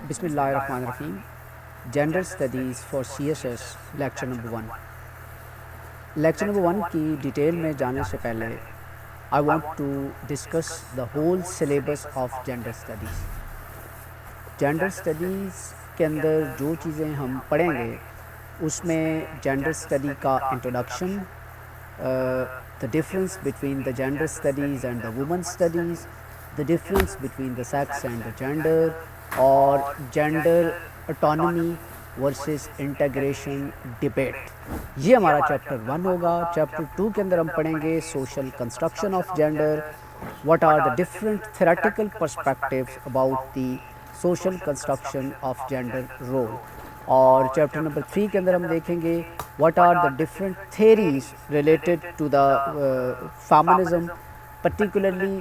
بسم اللہ الرحمن الرحیم. Gender studies for CSS lecture number 1. Lecture number 1 کی ڈیٹیل میں جانے سے پہلے I want to discuss the whole syllabus of gender studies. Gender studies کے اندر جو چیزیں ہم پڑھیں گے اس میں جینڈر اسٹڈی کا introduction, the difference between the gender studies and the women studies, the difference between the sex and the gender, اور gender autonomy versus integration debate. یہ ہمارا چیپٹر 1 ہوگا. چیپٹر 2 کے اندر ہم پڑھیں گے social construction of gender, what are the different theoretical perspectives about the social construction of gender role. اور chapter number 3 کے اندر ہم دیکھیں گے what are the different theories related to the feminism, particularly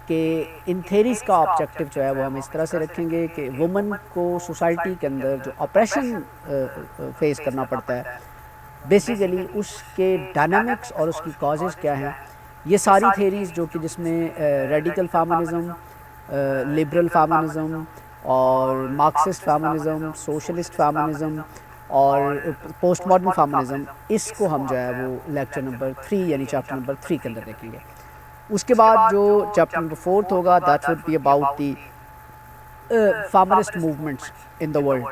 کہ ان تھیریز کا آبجیکٹیو جو ہے وہ ہم اس طرح سے رکھیں گے کہ وومن کو سوسائٹی کے اندر جو اپریشن فیس کرنا پڑتا ہے، بیسیکلی اس کے ڈائنامکس اور اس کی کازز کیا ہیں. یہ ساری تھیریز جو کہ جس میں ریڈیکل فیمنزم، لبرل فیمنزم اور مارکسسٹ فیمنزم، سوشلسٹ فیمنزم اور پوسٹ ماڈرن فیمنزم، اس کو ہم جو ہے وہ لیکچر نمبر 3 یعنی چیپٹر نمبر 3 کے اندر دیکھیں گے. اس کے بعد جو چیپٹر نمبر 4 ہوگا that would be about the feminist movements in the world.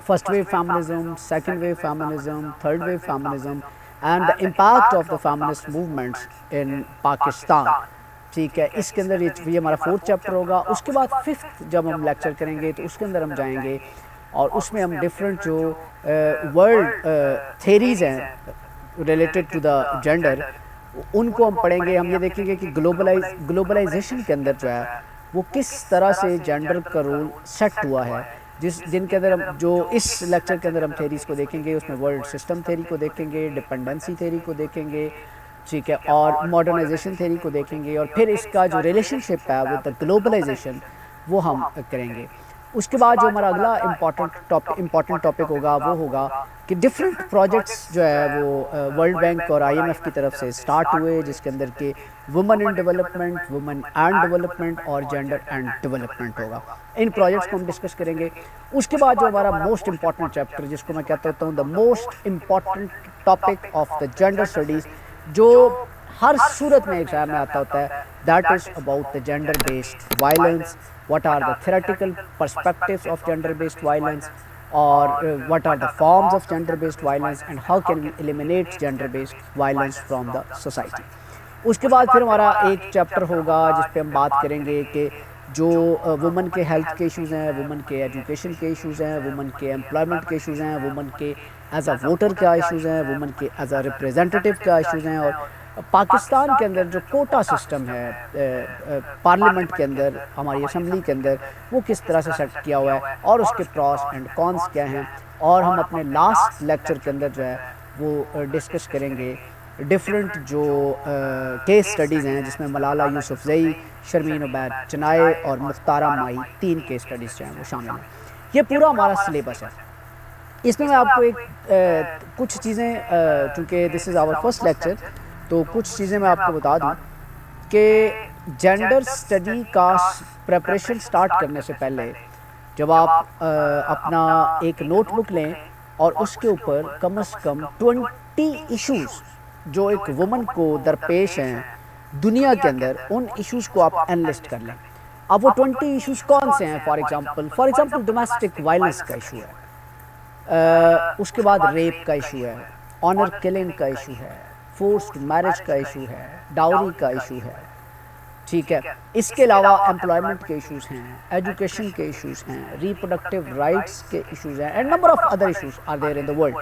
First wave feminism, second wave feminism, third wave feminism and the impact of the feminist movements in Pakistan. ٹھیک ہے، اس کے اندر یہ ہمارا 4تھ چیپٹر ہوگا. اس کے بعد 5th جب ہم لیکچر کریں گے تو اس کے اندر ہم جائیں گے اور اس میں ہم ڈفرینٹ جو ورلڈ تھیریز ہیں ریلیٹڈ ٹو دا جینڈر ان کو ہم پڑھیں گے. ہم یہ دیکھیں گے کہ گلوبلائزیشن کے اندر جو ہے وہ کس طرح سے جینڈر کا رول سیٹ ہوا ہے، جن کے اندر ہم جو اس لیکچر کے اندر ہم تھیریز کو دیکھیں گے اس میں ورلڈ سسٹم تھیری کو دیکھیں گے، ڈپینڈنسی تھیری کو دیکھیں گے، ٹھیک ہے، اور ماڈرنائزیشن تھیری کو دیکھیں گے، اور پھر اس کا جو ریلیشن شپ ہے ود دا گلوبلائزیشن وہ ہم کریں گے. اس کے بعد جو ہمارا اگلا امپورٹنٹ ٹاپک ہوگا وہ ہوگا کہ ڈفرینٹ پروجیکٹس جو ہے وہ ورلڈ بینک اور IMF کی طرف سے سٹارٹ ہوئے، جس کے اندر کہ women in development, women and development اور جینڈر اینڈ ڈیولپمنٹ ہوگا. ان پروجیکٹس کو ہم ڈسکس کریں گے. اس کے بعد جو ہمارا موسٹ امپورٹنٹ چیپٹر جس کو میں کہتا ہوتا ہوں the most important topic of the gender studies, جو ہر صورت میں ایگزام میں آتا ہوتا ہے، that is about the gender based violence. what are the theoretical perspectives of gender based violence, or what are the forms of gender based violence, and how can we eliminate gender based violence from the society. اس کے بعد پھر ہمارا ایک chapter ہوگا جس پہ ہم بات کریں گے کہ جو وومن کے ہیلتھ کے ایشوز ہیں، وومن کے ایجوکیشن کے ایشوز ہیں، وومن کے امپلائمنٹ کے ایشوز ہیں، وومن کے ایز اے ووٹر کیا ایشوز ہیں، وومن کے ایز اے ریپریزنٹیٹیو کیا ایشوز ہیں، اور پاکستان کے اندر جو کوٹا سسٹم ہے پارلیمنٹ کے اندر، ہماری اسمبلی کے اندر، وہ کس طرح سے سیٹ کیا ہوا ہے اور اس کے پروس اینڈ کونس کیا ہیں. اور ہم اپنے لاسٹ لیکچر کے اندر جو ہے وہ ڈسکس کریں گے ڈفرینٹ جو کیس سٹڈیز ہیں جس میں ملالہ یوسفزئی، شرمین عبید چنائے اور مختارہ مائی 3 کیس سٹڈیز جو ہیں وہ شامل ہیں. یہ پورا ہمارا سلیبس ہے. اس میں آپ کو کچھ چیزیں، چونکہ دس از آور فرسٹ لیکچر، تو کچھ چیزیں میں آپ کو بتا دوں کہ جینڈر اسٹڈی کا پریپریشن سٹارٹ کرنے سے پہلے جب آپ اپنا ایک نوٹ بک لیں اور اس کے اوپر کم از کم 20 ایشوز جو ایک وومن کو درپیش ہیں دنیا کے اندر، ان ایشوز کو آپ انلسٹ کر لیں. اب وہ 20 ایشوز کون سے ہیں؟ فار ایگزامپل ڈومیسٹک وائلنس کا ایشو ہے، اس کے بعد ریپ کا ایشو ہے، آنر کلنگ کا ایشو ہے، فورسڈ میرج کا ایشو ہے، ڈاوری کا ایشو ہے، ٹھیک ہے. اس کے علاوہ امپلائمنٹ کے ایشوز ہیں، ایجوکیشن کے ایشوز ہیں، ریپروڈکٹیو رائٹس کے ایشوز ہیں، and number of other issues are there in the world.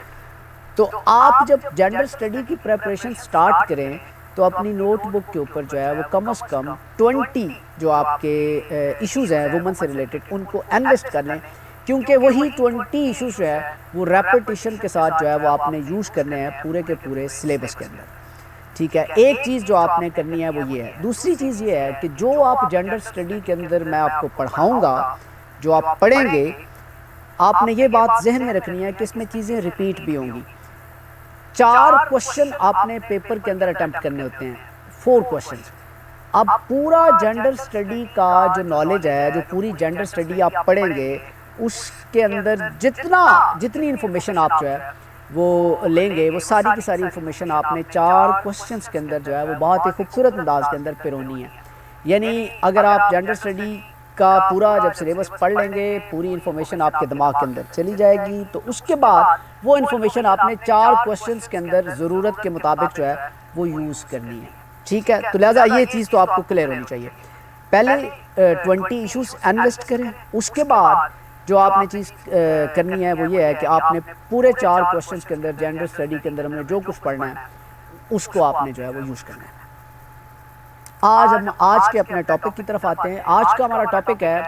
تو آپ جب جینڈر اسٹڈی کی پریپریشن سٹارٹ کریں تو اپنی نوٹ بک کے اوپر جو ہے وہ کم از کم 20 جو آپ کے ایشوز ہیں وومن سے ریلیٹڈ ان کو انلسٹ کر لیں، کیونکہ وہی 20 ایشوز جو ہے وہ ریپیٹیشن کے ساتھ جو ہے وہ آپ نے یوز کرنے ہیں پورے کے پورے سلیبس کے اندر. ٹھیک ہے، ایک چیز جو آپ نے کرنی ہے وہ یہ ہے. دوسری چیز یہ ہے کہ جو آپ جینڈر اسٹڈی کے اندر میں آپ کو پڑھاؤں گا، جو آپ پڑھیں گے، آپ نے یہ بات ذہن میں رکھنی ہے کہ اس میں چیزیں ریپیٹ بھی ہوں گی. 4 کوشچن آپ نے پیپر کے اندر اٹیمپٹ کرنے ہوتے ہیں، 4 کوشچن. اب پورا جینڈر اسٹڈی کا جو نالج ہے، جو پوری جینڈر اسٹڈی آپ پڑھیں گے اس کے اندر جتنی انفارمیشن آپ جو ہے وہ لیں گے وہ ساری کی ساری انفارمیشن آپ نے 4 کوسچنس کے اندر جو ہے وہ بہت ہی خوبصورت انداز کے اندر پرونی ہے. یعنی اگر آپ جنڈر اسٹڈی کا پورا جب سلیبس پڑھ لیں گے پوری انفارمیشن آپ کے دماغ کے اندر چلی جائے گی, تو اس کے بعد وہ انفارمیشن آپ نے 4 کوسچنس کے اندر ضرورت کے مطابق جو ہے وہ یوز کرنی ہے. ٹھیک ہے, تو لہٰذا یہ چیز تو آپ کو کلیئر ہونی چاہیے. پہلے 20 ایشوز انویسٹ کریں, اس کے بعد جو آپ نے چیز کرنی ہے وہ یہ ہے کہ آپ نے پورے 4 کوسچنس کے اندر جنڈر اسٹڈی کے اندر ہم نے جو کچھ پڑھنا ہے اس کو آپ نے جو ہے وہ یوز کرنا ہے. آج کے اپنے ٹاپک کی طرف آتے ہیں. آج کا ہمارا ٹاپک ہے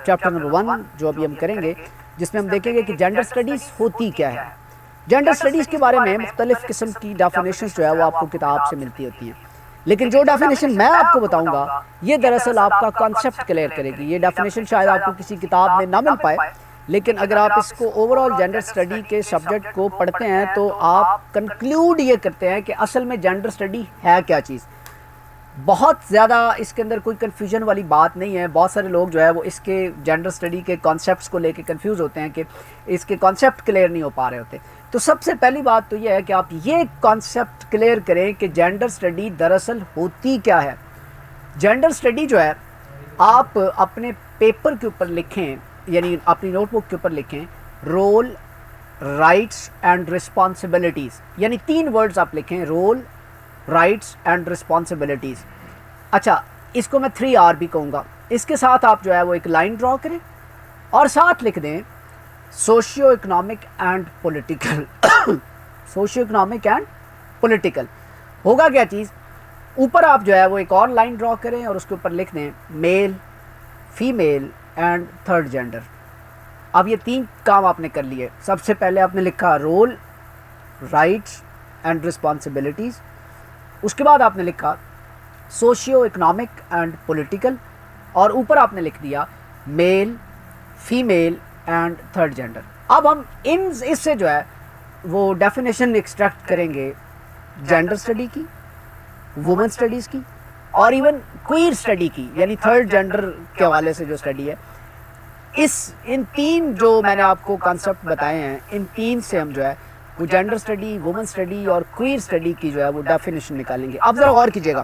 چیپٹر نمبر 1 جو ابھی ہم کریں گے, جس میں ہم دیکھیں گے کہ جنڈر اسٹڈیز ہوتی کیا ہے. جنڈر اسٹڈیز کے بارے میں مختلف قسم کی ڈیفینیشنز جو ہے وہ آپ کو کتاب سے ملتی ہوتی ہیں, لیکن جو ڈیفینیشن میں آپ کو بتاؤں گا یہ دراصل آپ کا کانسیپٹ کلیئر کرے گی. یہ ڈیفینیشن شاید آپ کو کسی کتاب میں نہ مل پائے, لیکن اگر آپ اس کو اوور آل جنڈر اسٹڈی کے سبجیکٹ کو پڑھتے ہیں تو آپ کنکلیوڈ یہ کرتے ہیں کہ اصل میں جنڈر اسٹڈی ہے کیا چیز. بہت زیادہ اس کے اندر کوئی کنفیوژن والی بات نہیں ہے. بہت سارے لوگ جو ہے وہ اس کے جنڈر اسٹڈی کے کانسیپٹس کو لے کے کنفیوز ہوتے ہیں کہ اس کے کانسیپٹ کلیئر نہیں ہو پا رہے ہوتے. تو سب سے پہلی بات تو یہ ہے کہ آپ یہ کانسیپٹ کلیئر کریں کہ جنڈر اسٹڈی دراصل ہوتی کیا ہے. جنڈر اسٹڈی جو ہے آپ اپنے پیپر کے اوپر لکھیں, یعنی اپنی نوٹ بک کے اوپر لکھیں رول, رائٹس اینڈ رسپانسبلٹیز, یعنی 3 ورڈز آپ لکھیں رول, رائٹس اینڈ رسپانسبلٹیز. اچھا, اس کو میں 3R بھی کہوں گا. اس کے ساتھ آپ جو ہے وہ ایک لائن ڈرا کریں اور ساتھ لکھ دیں socio economic and political. Socio economic and political ہوگا کیا چیز. اوپر آپ جو ہے وہ ایک اور لائن ڈرا کریں اور اس کے اوپر لکھ دیں میل, فیمیل اینڈ تھرڈ جینڈر. اب یہ 3 کام آپ نے کر لیے. سب سے پہلے آپ نے لکھا رول, رائٹس اینڈ رسپانسبلٹیز. اس کے بعد آپ نے لکھا سوشیو اکنامک اینڈ پولیٹیکل, اور اوپر آپ نے لکھ دیا میل, فیمیل اینڈ تھرڈ جینڈر. اب ہم اس سے جو ہے وہ ڈیفینیشن ایکسٹریکٹ کریں گے جینڈر اسٹڈی کی, وومن اسٹڈیز کی, اور ایون کوئر اسٹڈی کی, یعنی تھرڈ جینڈر کے حوالے سے جو اسٹڈی ہے. ان 3 جو میں نے آپ کو کانسیپٹ بتائے ہیں, ان 3 سے ہم جو ہے وہ جینڈر اسٹڈی, وومن اسٹڈی اور کوئر اسٹڈی کی جو ہے وہ ڈیفینیشن نکالیں گے. اب ذرا غور کیجیے گا.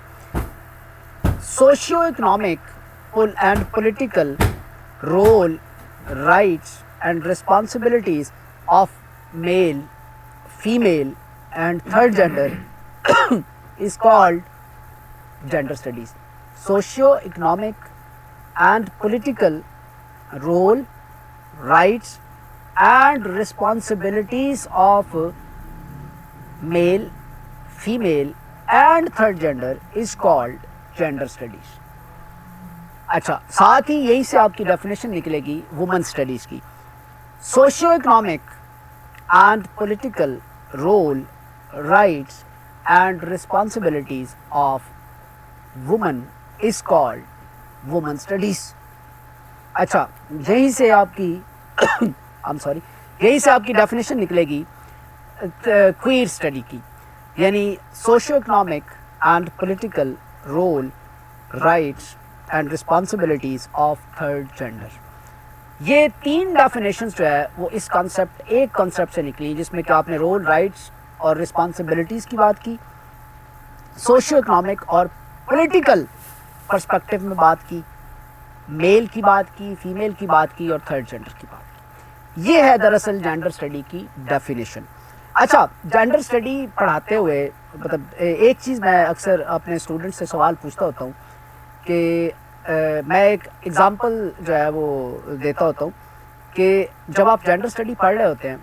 Socio economic and political role, rights and responsibilities of male, female and third gender is called gender studies. Socio-economic and political role, rights and responsibilities of male, female and third gender is called gender studies. اچھا, ساتھ ہی یہی سے آپ کی definition نکلے گی women studies کی. Socio economic and political role, rights and responsibilities of women is called women studies. اچھا, یہیں سے آپ کی یہیں سے آپ کی ڈیفینیشن نکلے گی کوئر اسٹڈی کی, یعنی socio economic and political role, rights and responsibilities of third gender. یہ 3 ڈیفینیشنز جو ہے وہ اس ایک کانسیپٹ سے نکلی, جس میں کہ آپ نے رول, رائٹس اور رسپانسبلٹیز کی بات کی, سوشیو اکنامک اور پولیٹیکل پرسپیکٹو میں بات کی, میل کی بات کی, فیمیل کی بات کی اور تھرڈ جینڈر کی بات کی. یہ ہے دراصل جینڈر اسٹڈی کی ڈیفینیشن. اچھا, جینڈر اسٹڈی پڑھاتے ہوئے مطلب ایک چیز میں اکثر اپنے اسٹوڈنٹ سے سوال پوچھتا ہوتا ہوں کہ میں ایک ایگزامپل جو ہے وہ دیتا ہوتا ہوں کہ جب آپ جینڈر اسٹڈی پڑھ رہے ہوتے ہیں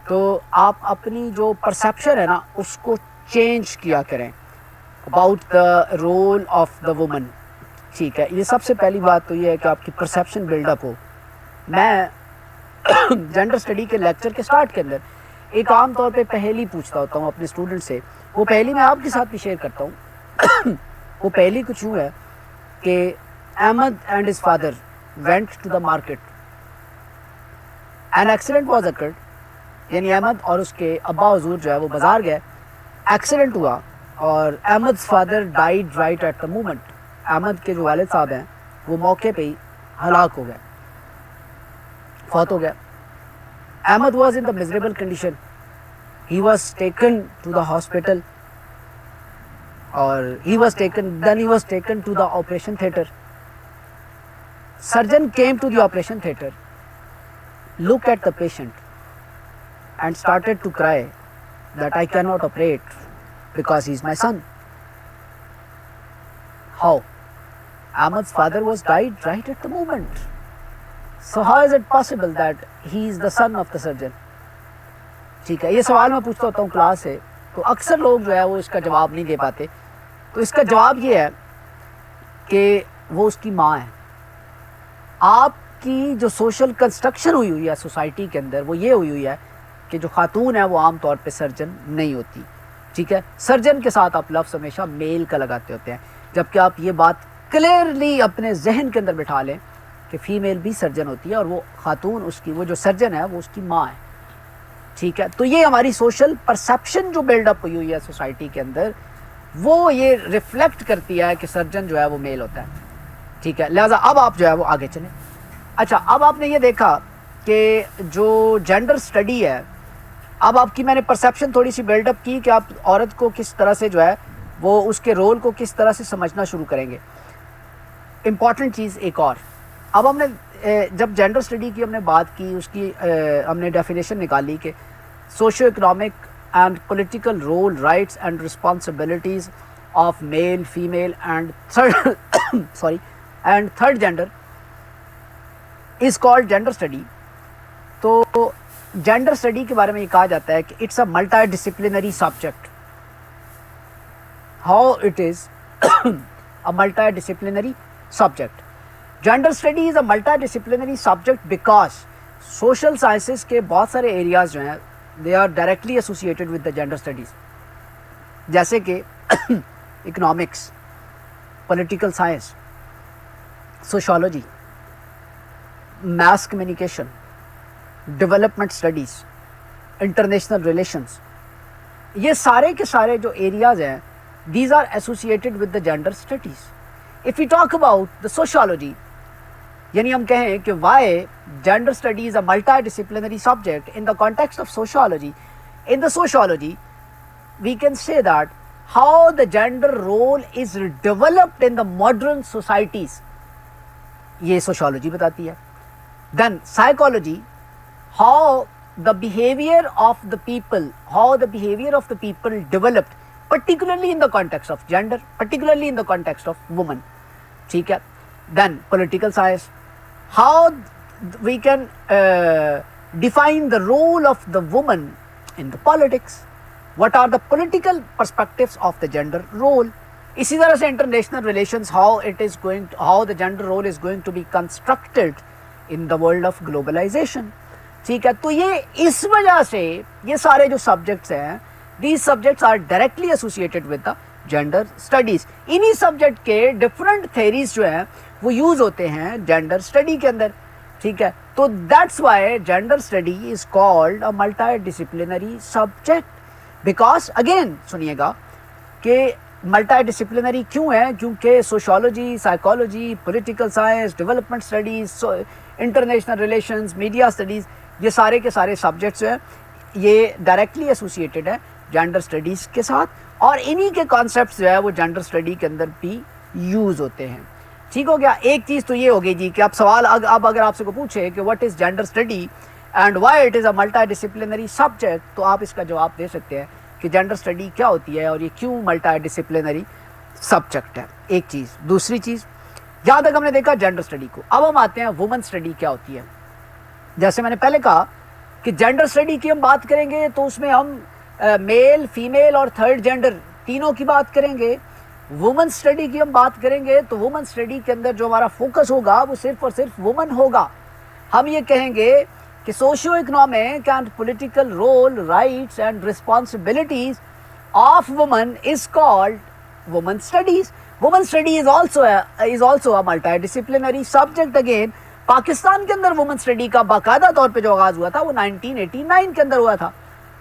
تو آپ اپنی جو پرسیپشن ہے نا اس کو چینج کیا کریں about the role of the woman. ٹھیک ہے, یہ سب سے پہلی بات تو یہ ہے کہ آپ کی پرسیپشن بلڈ اپ ہو. میں جینڈر اسٹڈی کے لیکچر کے سٹارٹ کے اندر ایک عام طور پہ پہلی پوچھتا ہوتا ہوں اپنے اسٹوڈنٹ سے. وہ پہلی میں آپ کے ساتھ بھی شیئر کرتا ہوں. وہ پہلی کچھ یوں ہے کہ Ahmed and his father went to the market, an accident was occurred, یعنی احمد اور اس کے ابا حضور جو ہے وہ بازار گئے, ایکسیڈنٹ ہوا اور Ahmed father died right at the moment. Ahmed کے جو والد صاحب ہیں وہ موقع پہ ہی ہلاک ہو گئے. فوت ہو گیا. Ahmed was in the miserable condition. He was taken to the hospital, or he was taken to the operation theatre. Surgeon came to the operation theatre, looked at the patient and started to cry that I cannot operate because he is my son. How? Ahmad's father was died right at the moment. So how is it possible that he is the son of the surgeon? ٹھیک ہے, یہ سوال میں پوچھتا ہوتا ہوں class سے, تو اکثر لوگ جو ہے وہ اس کا جواب نہیں دے پاتے. تو اس کا جواب یہ ہے کہ وہ اس کی ماں ہے. آپ کی جو سوشل کنسٹرکشن ہوئی ہے سوسائٹی کے اندر, وہ یہ ہوئی ہے کہ جو خاتون ہے وہ عام طور پہ سرجن نہیں ہوتی. ٹھیک ہے, سرجن کے ساتھ آپ لفظ ہمیشہ میل کا لگاتے ہوتے ہیں, جبکہ آپ یہ بات کلیئرلی اپنے ذہن کے اندر بٹھا لیں کہ فیمیل بھی سرجن ہوتی ہے, اور وہ خاتون اس کی, وہ جو سرجن ہے وہ اس کی ماں ہے. ٹھیک ہے, تو یہ ہماری سوشل پرسیپشن جو بلڈ اپ ہوئی ہے سوسائٹی کے اندر, وہ یہ ریفلیکٹ کرتی ہے کہ سرجن جو ہے وہ میل ہوتا ہے. ٹھیک ہے, لہٰذا اب آپ جو ہے وہ آگے چلیں. اچھا, اب آپ نے یہ دیکھا کہ جو جینڈر سٹڈی ہے, اب آپ کی میں نے پرسیپشن تھوڑی سی بلڈ اپ کی کہ آپ عورت کو کس طرح سے جو ہے وہ اس کے رول کو کس طرح سے سمجھنا شروع کریں گے. امپورٹنٹ چیز ایک اور, اب ہم نے جب جینڈر سٹڈی کی ہم نے بات کی, اس کی ہم نے ڈیفینیشن نکالی کہ socio economic and political role, rights and responsibilities of male, female and third gender is called gender study. تو جینڈر سٹڈی کے بارے میں یہ کہا جاتا ہے کہ it's a multi disciplinary subject. How it is a multi disciplinary subject. Gender study is a multi disciplinary subject because social sciences کے بہت سارے ایریاز جو ہیں they are directly associated with the gender studies, جیسے کہ economics, political science, sociology, mass communication, development studies, international relations. یہ سارے کے سارے جو ایریاز ہیں these are associated with the gender studies. If we talk about the sociology, یعنی ہم کہیں کہ why gender study is a multidisciplinary subject in the context of sociology. In the sociology, we can say that how the gender role is developed in the modern societies. یہ sociology بتاتی ہے. Then psychology, how the behavior of the people developed, particularly in the context of gender, particularly in the context of women. ٹھیک ہے. Then political science, how we can define the role of the woman in the politics, what are the political perspectives of the gender role. اسی طرح سے international relations, how the gender role is going to be constructed in the world of globalization. ٹھیک ہے, تو یہ اس وجہ سے یہ سارے جو سبجیکٹس ہیں, these subjects are directly associated with the gender studies. انہی سبجیکٹ کے ڈفرنٹ تھیریز جو ہیں وہ یوز ہوتے ہیں جینڈر اسٹڈی کے اندر. ٹھیک ہے, تو that's why gender study is called a multi disciplinary subject. Because again سنیے گا کہ ملٹی ڈسپلنری کیوں ہے, کیونکہ sociology, psychology, political science, development studies, international relations, media studies, یہ سارے کے سارے سبجیکٹس جو ہیں یہ ڈائریکٹلی ایسوسیٹیڈ ہیں جینڈر اسٹڈیز کے ساتھ, اور انہی کے کانسیپٹس جو ہے وہ جینڈر اسٹڈی کے اندر بھی یوز ہوتے ہیں. ٹھیک ہو گیا. ایک چیز تو یہ ہوگی جی کہ اب سوال اب اگر آپ سے کو پوچھے کہ what is gender study and why it is a multi disciplinary subject, تو آپ اس کا جواب دے سکتے ہیں کہ جینڈر اسٹڈی کیا ہوتی ہے اور یہ کیوں ملٹی ڈسپلنری سبجیکٹ ہے. ایک چیز. دوسری چیز, جہاں تک ہم نے دیکھا جینڈر اسٹڈی کو, اب ہم آتے ہیں وومن اسٹڈی کیا ہوتی ہے. جیسے میں نے پہلے کہا کہ جینڈر اسٹڈی کی ہم بات کریں گے تو اس میں ہم میل, فیمیل اور تھرڈ جینڈر تینوں کی بات کریں گے. وومن اسٹڈی کی ہم بات کریں گے تو وومن اسٹڈی کے اندر جو ہمارا فوکس ہوگا وہ صرف اور صرف وومن ہوگا. ہم یہ کہیں گے کہ socio economic and political role, rights and responsibilities of women is called women studies. Women study is also a multi disciplinary subject. Again Pakistan کے اندر وومن اسٹڈی کا باقاعدہ طور پہ جو آغاز ہوا تھا وہ 1989 کے اندر ہوا تھا.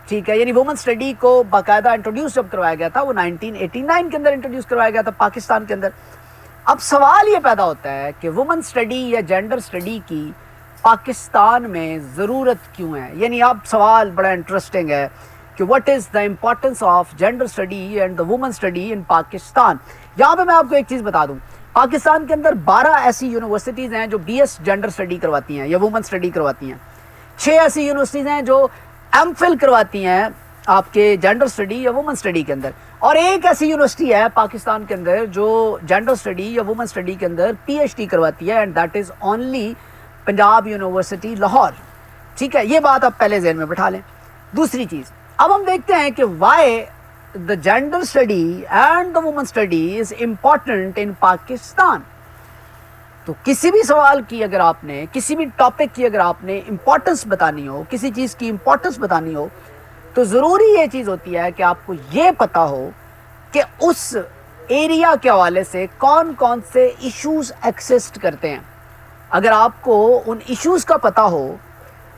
ٹھیک ہے, یعنی وومن اسٹڈی کو باقاعدہ انٹروڈیوس جب کروایا گیا تھا وہ 1989 کے اندر انٹروڈیوس کروایا گیا تھا پاکستان کے اندر. اب سوال یہ پیدا ہوتا ہے کہ وومن اسٹڈی یا جینڈر اسٹڈی کی پاکستان میں ضرورت کیوں ہے. یعنی اب سوال بڑا انٹرسٹنگ ہے کہ what is the importance of gender study and the women study in Pakistan. یہاں پہ میں آپ کو ایک چیز بتا دوں, پاکستان کے اندر 12 ایسی یونیورسٹیز ہیں جو بی ایس جینڈر اسٹڈی کرواتی ہیں یا وومن اسٹڈی کرواتی ہیں. 6 ایسی یونیورسٹیز ہیں جو ایم فل کرواتی ہیں آپ کے جینڈر اسٹڈی یا وومن اسٹڈی کے اندر, اور ایک ایسی یونیورسٹی ہے پاکستان کے اندر جو جینڈر اسٹڈی یا وومن اسٹڈی کے اندر پی ایچ ڈی کرواتی ہے, and that is only Punjab university Lahore. ٹھیک ہے, یہ بات آپ پہلے ذہن میں بٹھا لیں. دوسری چیز, اب ہم دیکھتے ہیں کہ why the gender study and the women study is important in Pakistan. تو کسی بھی سوال کی اگر آپ نے, کسی بھی ٹاپک کی اگر آپ نے امپورٹنس بتانی ہو, کسی چیز کی امپورٹنس بتانی ہو, تو ضروری یہ چیز ہوتی ہے کہ آپ کو یہ پتا ہو کہ اس ایریا کے حوالے سے کون کون سے ایشوز ایکسسٹ کرتے ہیں. اگر آپ کو ان ایشوز کا پتہ ہو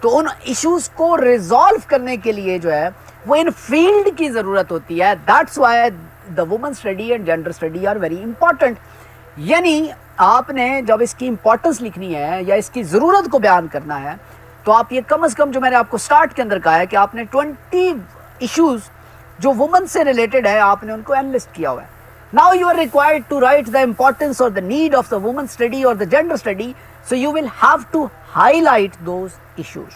تو ان ایشوز کو ریزالو کرنے کے لیے جو ہے وہ ان فیلڈ کی ضرورت ہوتی ہے. That's why the women study and gender study are very important. یعنی آپ نے جب اس کی امپورٹنس لکھنی ہے یا اس کی ضرورت کو بیان کرنا ہے تو آپ یہ کم از کم, جو میں نے آپ کو سٹارٹ کے اندر کہا ہے کہ آپ نے 20 ایشوز جو وومن سے ریلیٹڈ ہے آپ نے ان کو انلسٹ کیا ہوا ہے. Now you are required to write the importance or the need of the woman study or the gender study, so you will have to highlight those issues.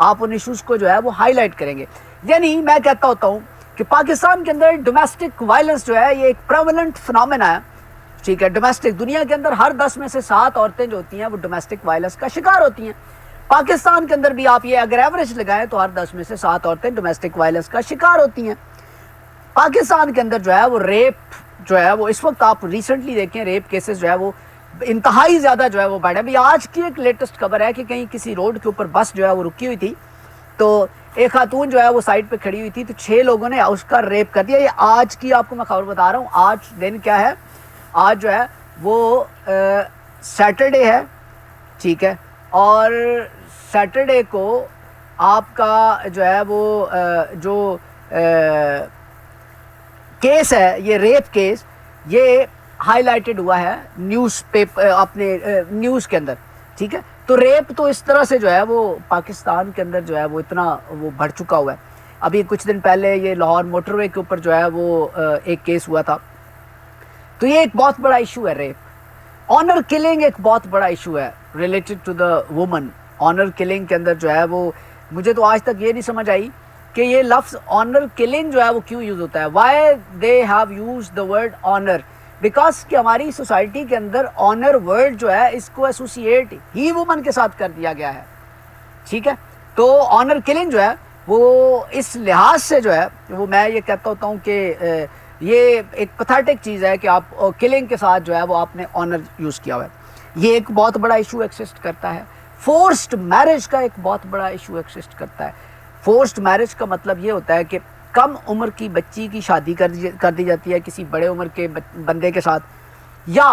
آپ ان ایشوز کو جو ہے وہ ہائی لائٹ کریں گے. یعنی میں کہتا ہوتا ہوں کہ پاکستان کے اندر ڈومیسٹک وائلنس جو ہے یہ ایک پریویلنٹ فنامنا ہے. ٹھیک ہے, ڈومیسٹک, دنیا کے اندر ہر 10 میں سے 7 عورتیں جو ہوتی ہیں وہ ڈومیسٹک وائلنس کا شکار ہوتی ہیں. پاکستان کے اندر بھی آپ یہ اگر ایوریج لگائیں تو ہر 10 میں سے 7 عورتیں ڈومیسٹک وائلنس کا شکار ہوتی ہیں. پاکستان کے اندر جو ہے وہ ریپ جو ہے وہ اس وقت آپ ریسنٹلی دیکھیں, ریپ کیسز جو ہے وہ انتہائی زیادہ جو ہے وہ بڑھے. ابھی آج کی ایک لیٹسٹ خبر ہے کہ کہیں کسی روڈ کے اوپر بس جو ہے وہ رکی ہوئی تھی, تو ایک خاتون جو ہے وہ سائڈ پہ کھڑی ہوئی تھی, تو 6 لوگوں نے اس کا ریپ کر دیا. یہ آج کی آپ کو میں خبر بتا رہا ہوں. آج دن کیا ہے, آج جو ہے وہ سیٹرڈے ہے. ٹھیک ہے, اور سیٹرڈے کو آپ کا جو ہے وہ جو کیس ہے, یہ ریپ کیس, یہ ہائی لائٹڈ ہوا ہے نیوز پیپر اپنے نیوز کے اندر. ٹھیک ہے, تو ریپ تو اس طرح سے جو ہے وہ پاکستان کے اندر جو ہے وہ اتنا وہ بڑھ چکا ہوا ہے. ابھی کچھ دن پہلے یہ لاہور موٹر وے کے اوپر جو ہے وہ ایک کیس ہوا تھا. تو یہ ایک بہت بڑا ایشو ہے ریپ. آنر کلنگ ایک بہت بڑا ایشو ہے related to the woman. Honour killing کے اندر جو ہے وہ مجھے تو آج تک یہ نہیں سمجھ آئی کہ یہ لفظ آنر کلنگ جو ہے وہ کیوں یوز ہوتا ہے. Why they have use the word owner, because کہ ہماری سوسائٹی کے اندر آنر ورڈ جو ہے اس کو ایسوسیٹ ہی وومن کے ساتھ کر دیا گیا ہے. ٹھیک ہے, تو آنر کلنگ جو ہے وہ اس لحاظ سے جو ہے وہ میں یہ کہتا ہوتا ہوں کہ یہ ایک پتھیٹک چیز ہے کہ آپ کلنگ کے ساتھ جو ہے وہ آپ نے آنر یوز کیا ہوا ہے. یہ ایک بہت بڑا ایشو ایکسسٹ کرتا ہے. فورسڈ میرج کا ایک بہت بڑا ایشو ایکسسٹ کرتا ہے. فورسڈ میرج کا مطلب یہ ہوتا ہے کہ کم عمر کی بچی کی شادی کر دی جاتی ہے کسی بڑے عمر کے بندے کے ساتھ, یا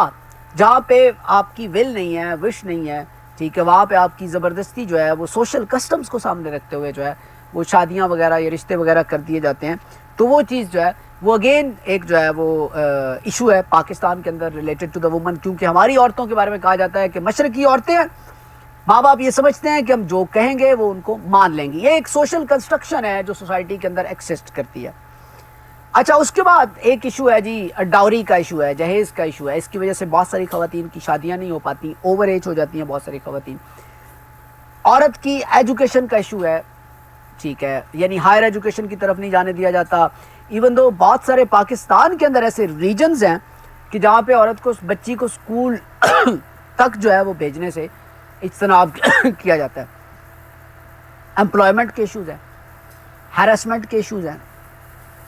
جہاں پہ آپ کی ول نہیں ہے, وش نہیں ہے. ٹھیک ہے, وہاں پہ آپ کی زبردستی جو ہے وہ سوشل کسٹمز کو سامنے رکھتے ہوئے جو ہے وہ شادیاں وغیرہ یا رشتے وغیرہ کر دیے جاتے ہیں. تو وہ چیز جو ہے وہ اگین ایک جو ہے وہ ایشو ہے پاکستان کے اندر ریلیٹڈ ٹو دا وومن. کیونکہ ہماری عورتوں کے بارے میں کہا جاتا ہے کہ مشرقی عورتیں ہیں, ماں باپ یہ سمجھتے ہیں کہ ہم جو کہیں گے وہ ان کو مان لیں گے. یہ ایک سوشل کنسٹرکشن ہے جو سوسائٹی کے اندر ایکسسٹ کرتی ہے. اچھا, اس کے بعد ایک ایشو ہے جی ڈاوری کا ایشو ہے, جہیز کا ایشو ہے. اس کی وجہ سے بہت ساری خواتین کی شادیاں نہیں ہو پاتی, اوور ایج ہو جاتی ہیں بہت ساری خواتین. عورت کی ایجوکیشن کا ایشو ہے. ٹھیک ہے, یعنی ہائر ایجوکیشن کی طرف نہیں جانے دیا جاتا. ایون دو بہت سارے پاکستان کے اندر ایسے ریجنز ہیں کہ جہاں پہ عورت کو, بچی کو اسکول تک جو ہے وہ بھیجنے سے اجتناب کیا جاتا ہے. امپلائمنٹ کے ایشوز ہیں, ہیراسمنٹ کے ایشوز ہیں.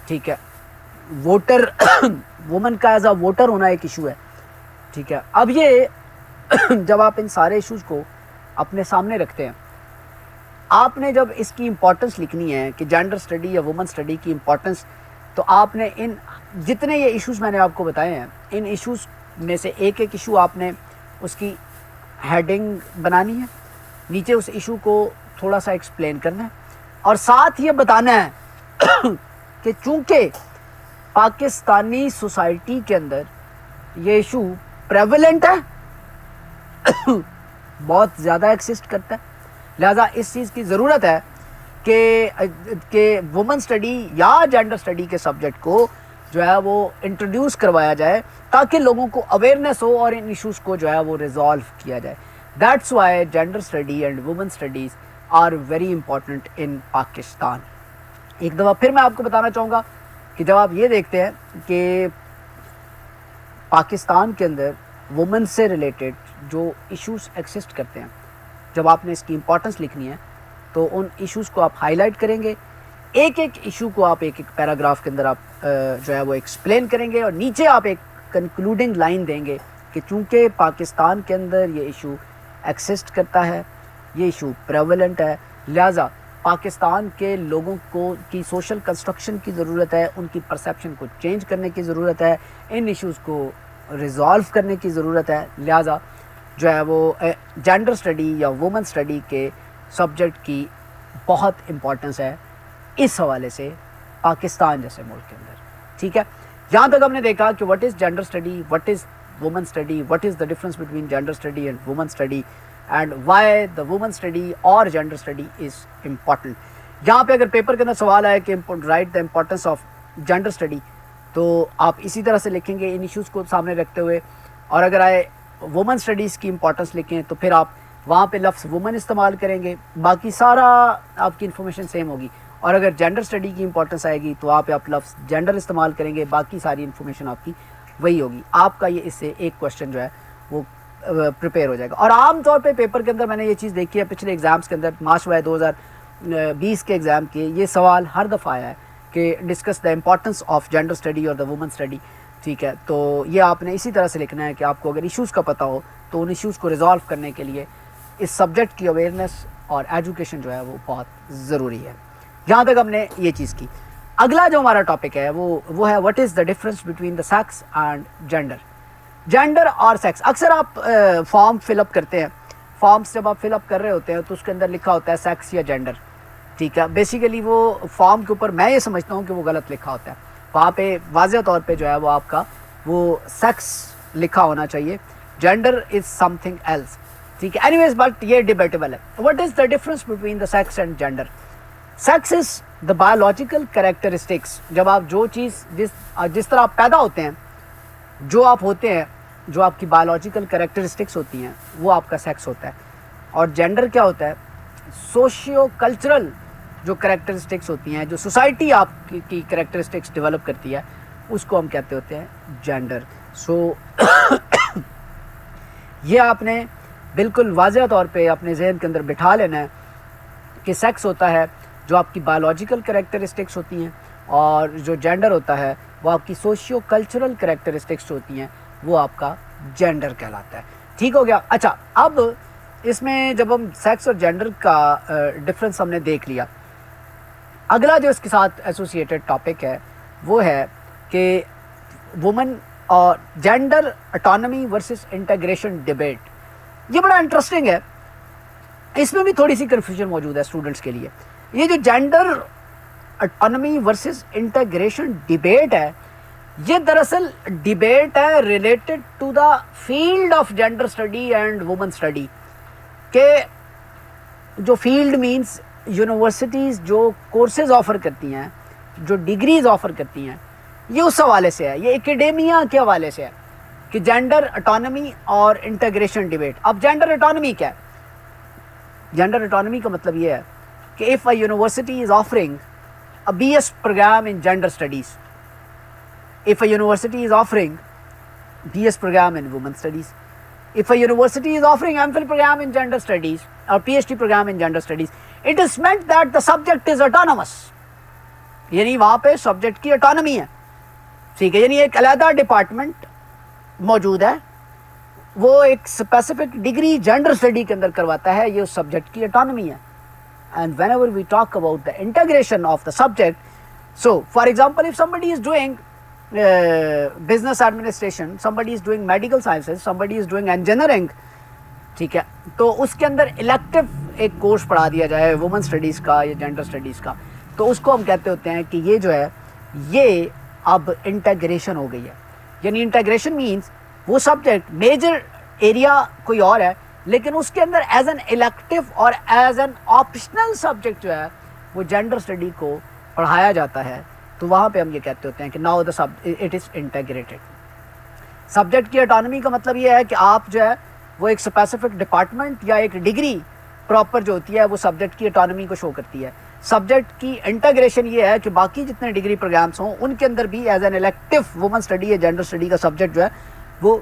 ٹھیک ہے, ووٹر وومن کا ایز اے ووٹر ہونا ایک ایشو ہے. ٹھیک ہے, اب یہ جب آپ ان سارے ایشوز کو اپنے سامنے رکھتے ہیں, آپ نے جب اس کی امپورٹنس لکھنی ہے کہ جینڈر اسٹڈی یا وومن اسٹڈی کی امپورٹنس, تو آپ نے ان جتنے یہ ایشوز میں نے آپ کو بتائے ہیں, ان ایشوز میں سے ایک ایک ایشو آپ نے اس کی ہیڈنگ بنانی ہے, نیچے اس ایشو کو تھوڑا سا ایکسپلین کرنا ہے, اور ساتھ یہ بتانا ہے کہ چونکہ پاکستانی سوسائٹی کے اندر یہ ایشو پریویلنٹ ہے بہت زیادہ ایکسسٹ کرتا ہے، لہٰذا اس چیز کی ضرورت ہے کہ وومن اسٹڈی یا جینڈر اسٹڈی کے سبجیکٹ کو جو ہے وہ انٹروڈیوس کروایا جائے تاکہ لوگوں کو اویئرنیس ہو اور ان ایشوز کو جو ہے وہ ریزالو کیا جائے. That's why gender study and women studies are very important in Pakistan. ایک دفعہ پھر میں آپ کو بتانا چاہوں گا کہ جب آپ یہ دیکھتے ہیں کہ پاکستان کے اندر وومن سے ریلیٹڈ جو ایشوز ایکسسٹ کرتے ہیں، جب آپ نے اس کی امپورٹنس لکھنی ہے تو ان ایشوز کو آپ ہائی لائٹ کریں گے، ایک ایک ایشو کو آپ ایک ایک پیراگراف کے اندر آپ جو ہے وہ ایکسپلین کریں گے، اور نیچے آپ ایک کنکلوڈنگ لائن دیں گے کہ چونکہ پاکستان کے اندر یہ ایشو ایکسسٹ کرتا ہے، یہ ایشو پریولنٹ ہے، لہٰذا پاکستان کے لوگوں کو کی سوشل کنسٹرکشن کی ضرورت ہے، ان کی پرسیپشن کو چینج کرنے کی ضرورت ہے، ان ایشوز کو ریزالو کرنے کی ضرورت ہے. لہٰذا جو ہے وہ جینڈر اسٹڈی یا وومن اسٹڈی کے سبجیکٹ کی بہت امپورٹنس ہے اس حوالے سے پاکستان جیسے ملک کے اندر. ٹھیک ہے، یہاں تک ہم نے دیکھا کہ what is gender study, what is women study, what is the difference between gender study and women study and why the women study اور جینڈر اسٹڈی از امپورٹنٹ. یہاں پہ اگر پیپر کے اندر سوال آئے کہ write the importance of gender study تو آپ اسی طرح سے لکھیں گے ان ایشوز کو سامنے رکھتے ہوئے، اور اگر آئے وومن اسٹڈیز کی امپورٹنس لکھیں تو پھر آپ وہاں پہ لفظ وومن استعمال کریں گے، باقی سارا آپ کی انفارمیشن سیم ہوگی. اور اگر جینڈر اسٹڈی کی امپورٹنس آئے گی تو آپ لفظ جینڈر استعمال کریں گے، باقی ساری انفارمیشن آپ کی وہی ہوگی. آپ کا یہ اس سے ایک کوشچن جو ہے وہ پریپیئر ہو جائے گا. اور عام طور پہ پیپر کے اندر میں نے یہ چیز دیکھی ہے پچھلے ایگزامس کے اندر، مارچ 2020 کے ایگزام کے یہ سوال ہر دفعہ آیا ہے کہ discuss the importance of gender study اور دا وومن اسٹڈی. ٹھیک ہے، تو یہ آپ نے اسی طرح سے لکھنا ہے کہ آپ کو اگر ایشوز کا پتہ ہو تو ان ایشوز کو ریزالو کرنے کے لیے اس سبجیکٹ کی اویئرنیس اور ایجوکیشن جو ہے وہ بہت ضروری ہے. یہاں تک ہم نے یہ چیز کی. اگلا جو ہمارا ٹاپک ہے وہ ہے what is the difference between the sex and gender. Gender اور سیکس، اکثر آپ فارم فل اپ کرتے ہیں، فارمس جب آپ فل اپ کر رہے ہوتے ہیں تو اس کے اندر لکھا ہوتا ہے سیکس یا جینڈر. ٹھیک ہے، بیسیکلی وہ فارم کے اوپر میں یہ سمجھتا ہوں کہ وہ غلط لکھا ہوتا ہے، وہاں پہ واضح طور پہ جو ہے وہ آپ کا وہ سیکس لکھا ہونا چاہیے، gender is something else. ٹھیک ہے، اینی ویز بٹ یہ ڈیبیٹیبل ہے. What is the difference between the sex and gender. Sex is the biological characteristics. جب آپ جو چیز جس طرح آپ پیدا ہوتے ہیں، جو آپ ہوتے ہیں، جو آپ کی بایولوجیکل کریکٹرسٹکس ہوتی ہیں وہ آپ کا سیکس ہوتا ہے. اور جینڈر کیا ہوتا ہے؟ سوشیو کلچرل جو کریکٹرسٹکس ہوتی ہیں، جو سوسائٹی آپ کی کریکٹرسٹکس ڈیولپ کرتی ہے، اس کو ہم کہتے ہوتے ہیں جینڈر. سو یہ آپ نے بالکل واضح طور پہ اپنے ذہن کے اندر بٹھا لینا ہے کہ سیکس ہوتا ہے جو آپ کی بایولوجیکل کریکٹرسٹکس ہوتی ہیں، اور جو جینڈر ہوتا ہے وہ آپ کی سوشیو کلچرل کریکٹرسٹکس ہوتی ہیں، وہ آپ کا جینڈر کہلاتا ہے. ٹھیک ہو گیا. اچھا، اب اس میں جب ہم سیکس اور جینڈر کا ڈفرنس ہم نے دیکھ لیا، اگلا جو اس کے ساتھ ایسوسیٹڈ ٹاپک ہے وہ ہے کہ وومن اور gender autonomy versus integration debate. یہ بڑا انٹرسٹنگ ہے، اس میں بھی تھوڑی سی کنفیوژن موجود ہے اسٹوڈنٹس کے لیے. یہ جو gender autonomy versus integration debate ہے، یہ دراصل ڈیبیٹ ہے related to the field of gender study and women study. کہ جو فیلڈ مینس یونیورسٹیز جو کورسز آفر کرتی ہیں، جو ڈگریز آفر کرتی ہیں، یہ اس حوالے سے ہے، یہ ایکیڈیمیا کے حوالے سے ہے کہ جینڈر اٹانومی اور انٹیگریشن ڈیبیٹ. اب جینڈر اٹانومی کیا ہے؟ جینڈر اٹانومی کا مطلب یہ ہے کہ if a university is offering a BS program in gender studies, if a university is offering BS program in women studies, if a university is offering MPhil program in gender studies or PhD program in gender studies, it is meant that the subject is autonomous. یعنی وہاں پہ subject کی autonomy ہے. ٹھیک ہے، یعنی ایک علیحدہ ڈپارٹمنٹ موجود ہے، وہ ایک اسپیسیفک ڈگری جینڈر اسٹڈی کے اندر کرواتا ہے، یہ اس سبجیکٹ کی اٹانومی ہے. And whenever we talk about the integration of the subject, so for example, if somebody is doing business administration, somebody is doing medical sciences, somebody is doing engineering, ٹھیک ہے، تو اس کے اندر الیکٹیو ایک course پڑھا دیا جائے women studies کا یا جینڈر اسٹڈیز کا، تو اس کو ہم کہتے ہوتے ہیں کہ یہ جو ہے یہ اب انٹیگریشن ہو گئی ہے. یعنی انٹیگریشن مینس وہ سبجیکٹ میجر ایریا کوئی اور ہے لیکن اس کے اندر ایز این الیکٹیو اور ایز این آپشنل سبجیکٹ جو ہے وہ جینڈر اسٹڈی کو پڑھایا جاتا ہے، تو وہاں پہ ہم یہ کہتے ہوتے ہیں کہ now the it is integrated. Subject کی اٹانومی کا مطلب یہ ہے کہ آپ جو ہے وہ ایک اسپیسیفک ڈپارٹمنٹ یا ایک ڈگری پراپر جو ہوتی ہے وہ سبجیکٹ کی اٹانومی کو شو کرتی ہے. سبجیکٹ کی انٹیگریشن یہ ہے کہ باقی جتنے ڈگری پروگرامس ہوں ان کے اندر بھی as an elective woman study یا جینڈر اسٹڈی کا سبجیکٹ جو ہے وہ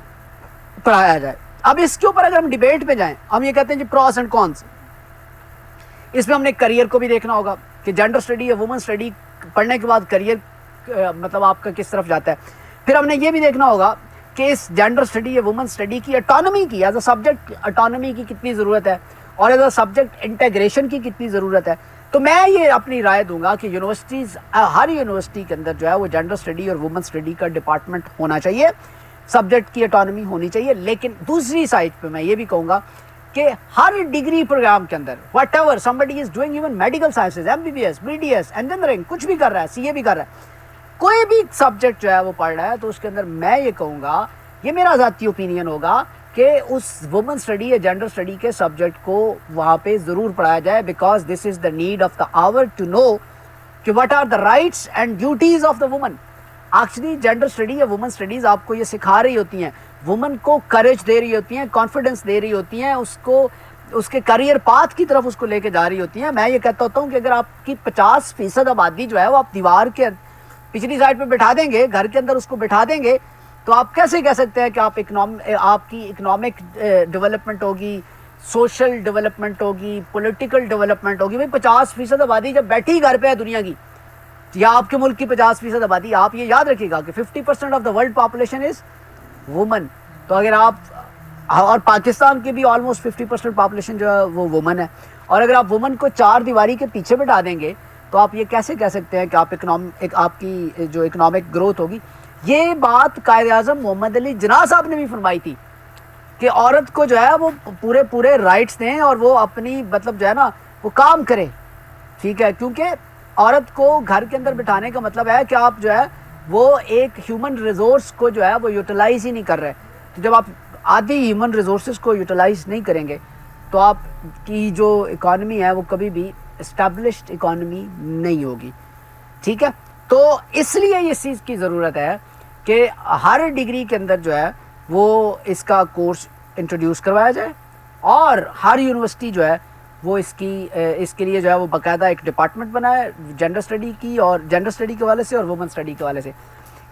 پڑھایا جائے. اب اس کے اوپر اگر ہم ڈیبیٹ پہ جائیں، ہم یہ کہتے ہیں جی پروس اینڈ کونس. اس میں ہم نے کریئر کو بھی دیکھنا ہوگا کہ جینڈر اسٹڈی یا وومن اسٹڈی پڑھنے کے بعد کریئر مطلب آپ کا کس طرف جاتا ہے. پھر ہم نے یہ بھی دیکھنا ہوگا کہ اس جینڈر اسٹڈی یا وومن اسٹڈی کی اٹانومی کی ایز اے سبجیکٹ اٹانومی کی کتنی ضرورت ہے اور ایز اے سبجیکٹ انٹیگریشن کی کتنی ضرورت ہے. تو میں یہ اپنی رائے دوں گا کہ یونیورسٹیز، ہر یونیورسٹی کے اندر جو ہے وہ جینڈر اسٹڈی اور وومن اسٹڈی کا ڈپارٹمنٹ ہونا چاہیے، سبجیکٹ کی اٹانومی ہونی چاہیے. لیکن دوسری سائڈ پہ میں یہ بھی کہوں گا کہ ہر ڈگری پروگرام کے اندر whatever somebody is doing even medical sciences, MBBS، BDS، engineering, کچھ بھی کر رہا ہے، CA بھی کر رہا ہے، کوئی بھی سبجیکٹ جو ہے وہ پڑھ رہا ہے، تو اس کے اندر میں یہ کہوں گا، یہ میرا ذاتی اوپینین ہوگا کہ اس وومن اسٹڈی یا جینڈر اسٹڈی کے سبجیکٹ کو وہاں پہ ضرور پڑھایا جائے، because this is the need of the hour to know کہ what are the rights and duties of the woman. Actually gender study یا وومن اسٹڈیز آپ کو یہ سکھا رہی ہوتی ہیں، وومن کو کریج دے رہی ہوتی ہیں، کانفیڈنس دے رہی ہوتی ہیں، اس کو اس کے کریئر پاتھ کی طرف اس کو لے کے جا رہی ہوتی ہیں. میں یہ کہتا ہوتا ہوں کہ اگر آپ کی 50% آبادی جو ہے وہ آپ دیوار کے پچھلی سائڈ پہ بٹھا دیں گے، گھر کے اندر اس کو بٹھا دیں گے، تو آپ کیسے کہہ سکتے ہیں کہ آپ کی اکنامک ڈیولپمنٹ ہوگی، سوشل ڈیولپمنٹ ہوگی، پولیٹیکل ڈیولپمنٹ ہوگی. بھائی 50% آبادی جب بیٹھی گھر پہ ہے دنیا کی، یا آپ کے ملک کی 50% آبادی، آپ یہ یاد رکھیے گا کہ 50% of the world population is woman. تو اگر آپ، اور پاکستان کی بھی آلموسٹ 50% پاپولیشن جو ہے وہ وومن ہے، اور اگر آپ وومن کو چار دیواری کے پیچھے بٹھا دیں گے تو آپ یہ کیسے کہہ سکتے ہیں کہ آپ کی جو اکنامک گروتھ ہوگی. یہ بات قائد اعظم محمد علی جناح صاحب نے بھی فرمائی تھی کہ عورت کو جو ہے وہ پورے رائٹس دیں اور وہ اپنی مطلب جو ہے نا وہ کام کرے، ٹھیک ہے. کیونکہ عورت کو گھر کے اندر بٹھانے کا مطلب ہے کہ آپ جو ہے وہ ایک ہیومن ریزورس کو جو ہے وہ یوٹیلائز ہی نہیں کر رہے. تو جب آپ آدھی ہیومن ریزورسز کو یوٹیلائز نہیں کریں گے تو آپ کی جو اکانومی ہے وہ کبھی بھی اسٹیبلشڈ اکانومی نہیں ہوگی، ٹھیک ہے. تو اس لیے اس چیز کی ضرورت ہے کہ ہر ڈگری کے اندر جو ہے وہ اس کا کورس انٹروڈیوس کروایا جائے، اور ہر یونیورسٹی جو ہے وہ اس کے لیے جو ہے وہ باقاعدہ ایک ڈپارٹمنٹ بنائے جینڈر اسٹڈی کی، اور جینڈر اسٹڈی کے حوالے سے اور وومن اسٹڈی کے حوالے سے.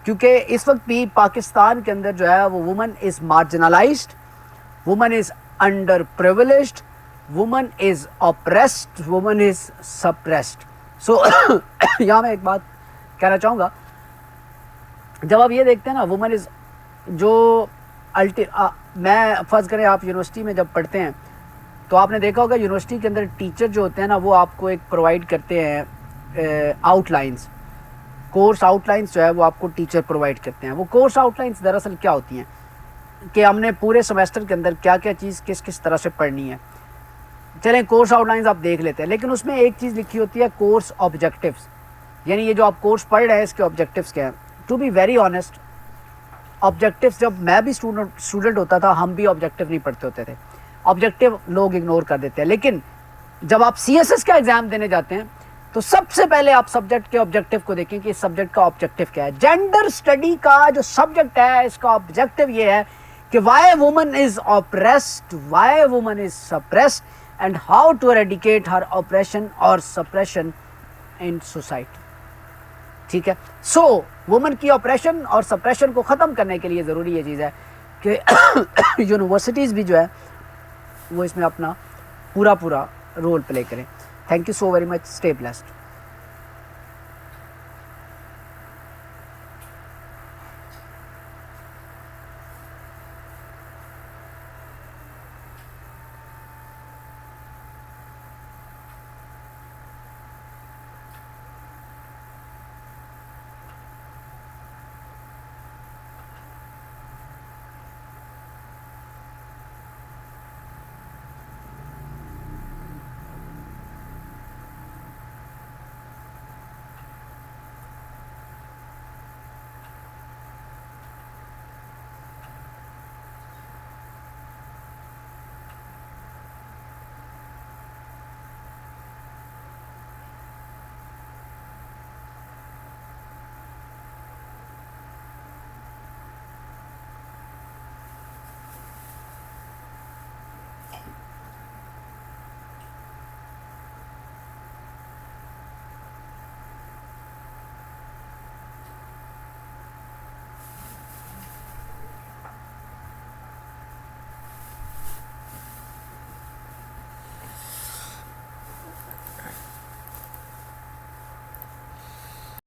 کیونکہ اس وقت بھی پاکستان کے اندر جو ہے وہ woman is marginalised, woman is underprivileged, woman is oppressed, woman is suppressed. So یہاں میں ایک بات کہنا چاہوں گا، جب آپ یہ دیکھتے ہیں نا وومن از جو میں فرض کریں آپ یونیورسٹی میں جب پڑھتے ہیں تو آپ نے دیکھا ہوگا یونیورسٹی کے اندر ٹیچر جو ہوتے ہیں نا وہ آپ کو ایک پرووائڈ کرتے ہیں out lines, course out lines جو ہے وہ آپ کو ٹیچر پرووائڈ کرتے ہیں. وہ کورس آؤٹ لائنس دراصل کیا ہوتی ہیں کہ ہم نے پورے سیمسٹر کے اندر کیا کیا چیز کس طرح سے پڑھنی ہے. چلیں کورس آؤٹ لائنس آپ دیکھ لیتے ہیں، لیکن اس میں ایک چیز لکھی ہوتی ہے کورس آبجیکٹیوز، یعنی یہ جو آپ کورس پڑھ رہے ہیں اس کے آبجیکٹیوز کیا ہیں. To be very honest, objectives جب میں بھی اسٹوڈنٹ ہوتا تھا ہم بھی آبجیکٹیو نہیں پڑھتے ہوتے تھے، آبجیکٹیو لوگ اگنور کر دیتے ہیں. لیکن جب آپ CSS کا ایگزام دینے جاتے ہیں تو سب سے پہلے آپ سبجیکٹ کے آبجیکٹیو کو دیکھیں کہ اس سبجیکٹ کا آبجیکٹیو کیا ہے. جینڈر اسٹڈی کا جو سبجیکٹ ہے اس کا آبجیکٹیو یہ ہے کہ why woman is oppressed, why woman is suppressed, and how to eradicate her oppression اور suppression ان سوسائٹی. ٹھیک ہے. سو وومن کی آپریشن اور سپریشن کو ختم کرنے کے لیے ضروری یہ چیز ہے کہ یونیورسٹیز بھی جو ہے وہ اس میں اپنا پورا رول پلے کریں. Thank you so very much. Stay blessed.